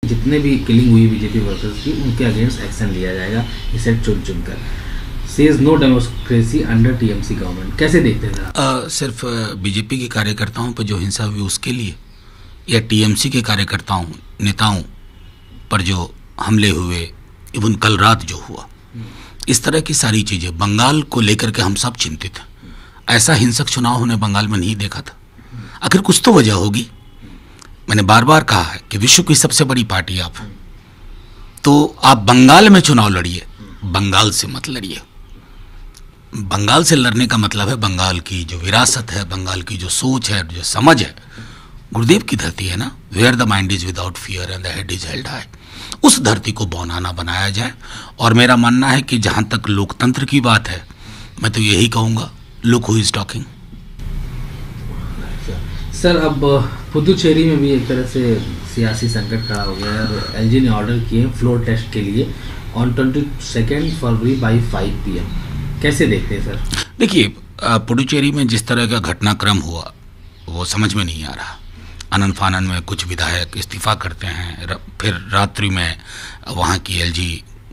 जितने भी किलिंग हुई बीजेपी वर्कर्स की उनके अगेंस्ट एक्शन लिया जाएगा, इसे चुन चुनकर। Says no democracy under TMC government. कैसे देखते हैं? सिर्फ बीजेपी के कार्यकर्ताओं पर जो हिंसा हुई उसके लिए, या टीएमसी के कार्यकर्ताओं नेताओं पर जो हमले हुए, इवन कल रात जो हुआ, इस तरह की सारी चीज़ें बंगाल को लेकर के हम सब चिंतित हैं। ऐसा हिंसक चुनाव हमने बंगाल में नहीं देखा था। आखिर कुछ तो वजह होगी। मैंने बार बार कहा है कि विश्व की सबसे बड़ी पार्टी आप हैं, तो आप बंगाल में चुनाव लड़िए, बंगाल से मत लड़िए। बंगाल से लड़ने का मतलब है बंगाल की जो विरासत है, बंगाल की जो सोच है, जो समझ है, गुरुदेव की धरती है ना, where the mind is without fear and the head is held high. उस धरती को बौनाना बनाया जाए। और मेरा मानना है कि जहाँ तक लोकतंत्र की बात है, मैं तो यही कहूँगा, look who is talking. Sir, अब पुदुचेरी में भी एक तरह से सियासी संकट खड़ा हो गया है और एलजी ने ऑर्डर किए फ्लोर टेस्ट के लिए ऑन 22 फरवरी बाई 5 PM। कैसे देखते हैं सर? देखिए, पुडुचेरी में जिस तरह का घटनाक्रम हुआ वो समझ में नहीं आ रहा। आनन फानन में कुछ विधायक इस्तीफा करते हैं, फिर रात्रि में वहाँ की एलजी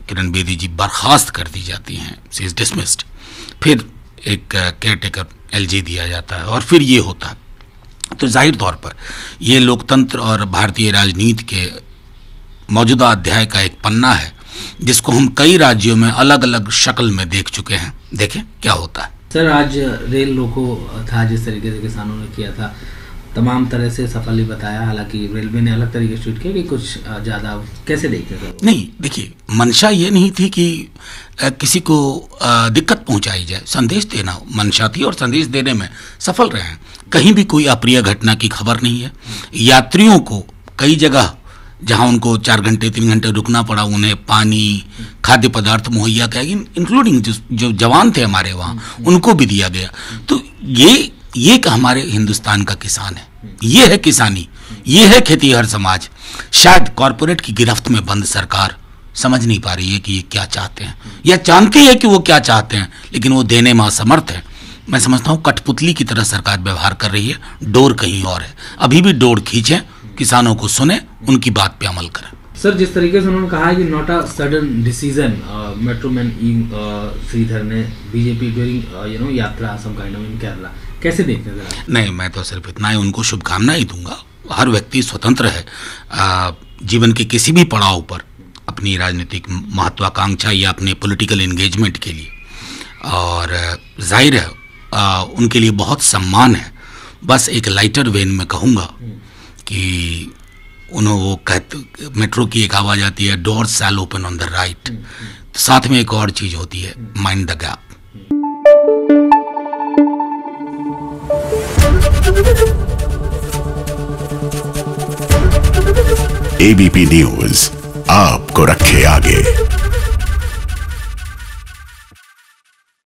किरण बेदी जी बर्खास्त कर दी जाती हैं, शी इज डिसमिस्ड। फिर एक केयरटेकर एलजी दिया जाता है और फिर ये होता है। तो जाहिर तौर पर ये लोकतंत्र और भारतीय राजनीति के मौजूदा अध्याय का एक पन्ना है जिसको हम कई राज्यों में अलग अलग शक्ल में देख चुके हैं। देखें क्या होता है। सर, आज रेल रोको था जिस तरीके से किसानों ने किया था, तमाम तरह से सफल ही बताया। हालांकि रेलवे ने अलग तरीके से ट्वीट किया कि कुछ ज़्यादा। कैसे देखते हैं? नहीं, देखिए, मंशा ये नहीं थी कि किसी को दिक्कत पहुंचाई जाए, संदेश देना मंशा थी और संदेश देने में सफल रहे हैं। कहीं भी कोई अप्रिय घटना की खबर नहीं है। यात्रियों को कई जगह जहां उनको 4 घंटे 3 घंटे रुकना पड़ा, उन्हें पानी, खाद्य पदार्थ मुहैया किया गया, इंक्लूडिंग जो जवान थे हमारे वहाँ, उनको भी दिया गया। तो ये कि हमारे हिंदुस्तान का किसान है, ये है किसानी, ये है खेतीहर समाज। शायद कॉरपोरेट की गिरफ्त में बंद सरकार समझ नहीं पा रही है कि ये क्या चाहते हैं, या जानती है कि वो क्या चाहते हैं, लेकिन वो देने में असमर्थ है। मैं समझता हूँ कठपुतली की तरह सरकार व्यवहार कर रही है, डोर कहीं और है। अभी भी डोर खींचें, किसानों को सुने, उनकी बात पे अमल करें। सर, जिस तरीके से उन्होंने कहा है कि not a sudden decision, metroman Sridhar ने BJP during yatra some kind of in Kerala. कैसे देखते हैं? नहीं, मैं तो सिर्फ इतना ही उनको शुभकामनाएं दूंगा। हर व्यक्ति स्वतंत्र है जीवन के किसी भी पड़ाव पर अपनी राजनीतिक महत्वाकांक्षा या अपने पॉलिटिकल एंगेजमेंट के लिए, और जाहिर है उनके लिए बहुत सम्मान है। बस एक लाइटर वेन में कहूँगा कि उन्होंने वो कहते, मेट्रो की एक आवाज़ आती है, doors shall open on the right. साथ में एक और चीज़ होती है, mind the gap. ABP News आपको रखे आगे।